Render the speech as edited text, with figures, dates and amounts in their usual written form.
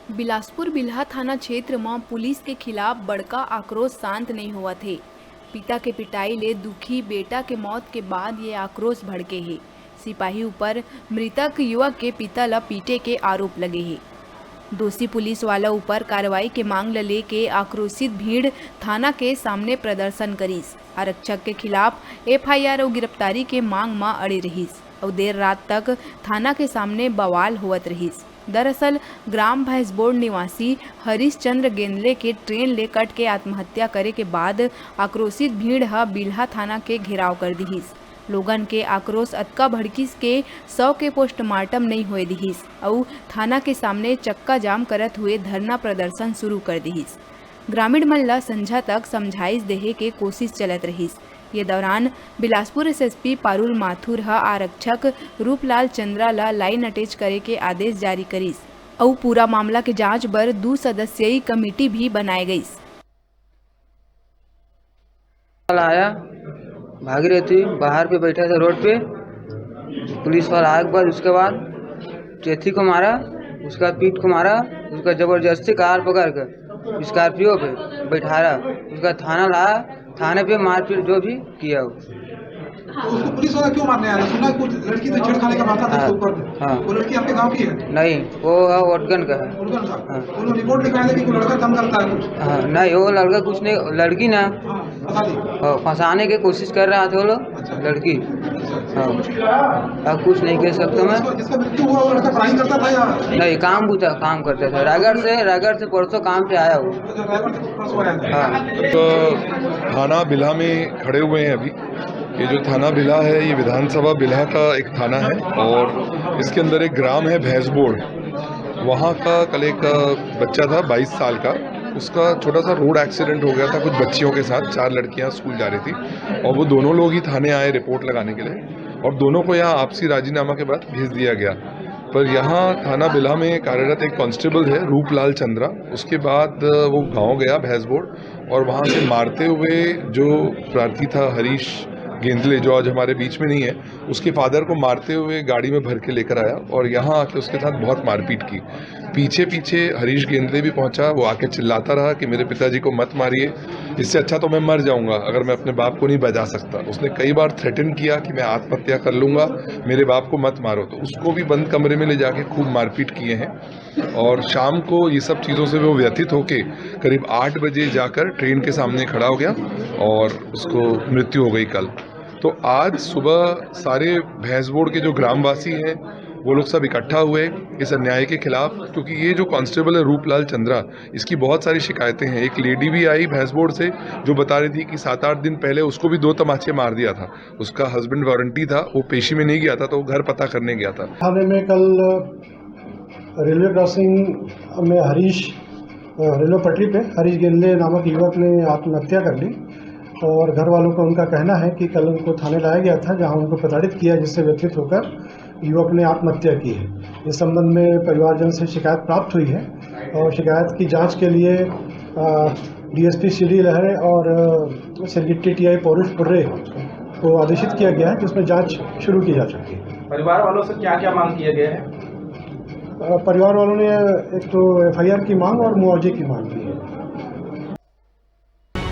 बिलासपुर बिल्हा थाना क्षेत्र में पुलिस के खिलाफ बड़का आक्रोश शांत नहीं हुआ थे। पिता के पिटाई ले दुखी बेटा के मौत के बाद ये आक्रोश भड़के है। सिपाही ऊपर मृतक युवक के पिता ला पीटे के आरोप लगे हैं। दोषी पुलिस वाला ऊपर कार्रवाई के मांग लेके आक्रोशित भीड़ थाना के सामने प्रदर्शन करीस। आरक्षक के खिलाफ एफआईआर और गिरफ्तारी के मांग में अड़े रहीस और देर रात तक थाना के सामने बवाल होवत रहीस। दरअसल ग्राम भैंसबोड़ निवासी हरीश चंद्र गेंदले के ट्रेन ले कट के आत्महत्या करे के बाद आक्रोशित भीड़ बिल्हा थाना के घेराव कर दिहिस। लोगन के आक्रोश अतका भड़किस के 100 के पोस्टमार्टम नहीं हुए दिहिस और थाना के सामने चक्का जाम करत हुए धरना प्रदर्शन शुरू कर दिहिस। ग्रामीण मन ला संझा तक समझाइश देहे के कोशिश चलत रहीस। ये दौरान बिलासपुर एसएसपी पारुल माथुर आरक्षक रूपलाल चंद्रा ला लाइन अटैच करे के आदेश जारी करीस और पूरा मामला के जांच बर 2 सदस्यीय कमेटी भी बनाई गई। आया भागी रही थी, बाहर पे बैठा था रोड पे, पुलिस वाला आए के बाद उसके बाद चेथी को मारा, उसका पीठ को मारा, उसका जबरदस्ती कार पकड़ कर स्कॉर्पियो पे बैठाया, उसका थाना लाया, थाने पे मारपीट जो भी किया हो। तो उसको पुलिस वाला क्यों मारने आया? सुना कुछ लड़की से छेड़खानी का मामला था उसके ऊपर। हाँ। वो लड़की आपके गांव की है? नहीं, वो वोटगन का है। उड़गन का? हाँ। उन्होंने रिपोर्ट लिखाया कि कोई लड़का कम करता है कुछ। हाँ, नहीं वो लड़का कुछ नहीं, लड़की ना हाँ, बता दी। फंसाने की कोशिश कर रहा था वो लोग। अच्छा। लड़की। हाँ, अब कुछ नहीं कह सकता मैं। इसका मृत्यु हुआ, वो लड़का पढ़ाई करता था या नहीं, काम करता था। रायगढ़ से परसों काम पे आया वो। ड्राइवर से परसों आया था? हाँ। तो थाना बिल्हा में खड़े हुए हैं अभी। ये जो थाना बिल्हा है ये विधानसभा बिल्हा का एक थाना है और इसके अंदर एक ग्राम है भैंसबोड़। वहाँ का कल एक बच्चा था 22 साल का, उसका छोटा सा रोड एक्सीडेंट हो गया था कुछ बच्चियों के साथ। 4 लड़कियाँ स्कूल जा रही थी और वो दोनों लोग ही थाने आए रिपोर्ट लगाने के लिए और दोनों को यहाँ आपसी राजीनामा के बाद भेज दिया गया। पर यहाँ थाना बिल्हा में कार्यरत एक कांस्टेबल है रूपलाल चंद्रा, उसके बाद वो गांव गया भैंसबोड़ और वहाँ से मारते हुए जो प्रार्थी था हरीश गेंदले, जो आज हमारे बीच में नहीं है, उसके फादर को मारते हुए गाड़ी में भर के लेकर आया और यहाँ आके उसके साथ बहुत मारपीट की। पीछे पीछे हरीश गेंदले भी पहुंचा, वो आके चिल्लाता रहा कि मेरे पिताजी को मत मारिए, इससे अच्छा तो मैं मर जाऊंगा अगर मैं अपने बाप को नहीं बचा सकता। उसने कई बार थ्रेटन किया कि मैं आत्महत्या कर लूंगा, मेरे बाप को मत मारो। तो उसको भी बंद कमरे में ले जाके खूब मारपीट किए हैं और शाम को ये सब चीज़ों से वो व्यथित होके करीब 8 बजे जाकर ट्रेन के सामने खड़ा हो गया और उसको मृत्यु हो गई कल। तो आज सुबह सारे भैंसबोड़ के जो ग्रामवासी हैं वो लोग सब इकट्ठा हुए इस अन्याय के खिलाफ, क्योंकि ये जो कांस्टेबल है रूपलाल चंद्रा, इसकी बहुत सारी शिकायतें हैं। एक लेडी भी आई भैंसबोड़ से जो बता रही थी कि 7-8 दिन पहले उसको भी 2 तमाचे मार दिया था। उसका हस्बैंड वारंटी था, वो पेशी में नहीं गया था तो वो घर पता करने गया था। थाने में कल रेलवे क्रॉसिंग में रेलवे पटरी पे हरीश गेंदले नामक युवक ने आत्महत्या कर ली और घर वालों का उनका कहना है कि कल उनको थाने लाया गया था जहां उनको प्रताड़ित किया, जिससे व्यथित होकर युवक ने आत्महत्या की है। इस संबंध में परिवारजन से शिकायत प्राप्त हुई है और शिकायत की जांच के लिए डीएसपी श्री लहरे और सेक्रेटरी टीआई पौरुष पुर्रे को आदेशित किया गया है, जिसमें जांच शुरू की जा चुकी है। परिवार वालों से क्या क्या मांग किया गया है? परिवार वालों ने एक तो एफआईआर की मांग और मुआवजे की मांग की है।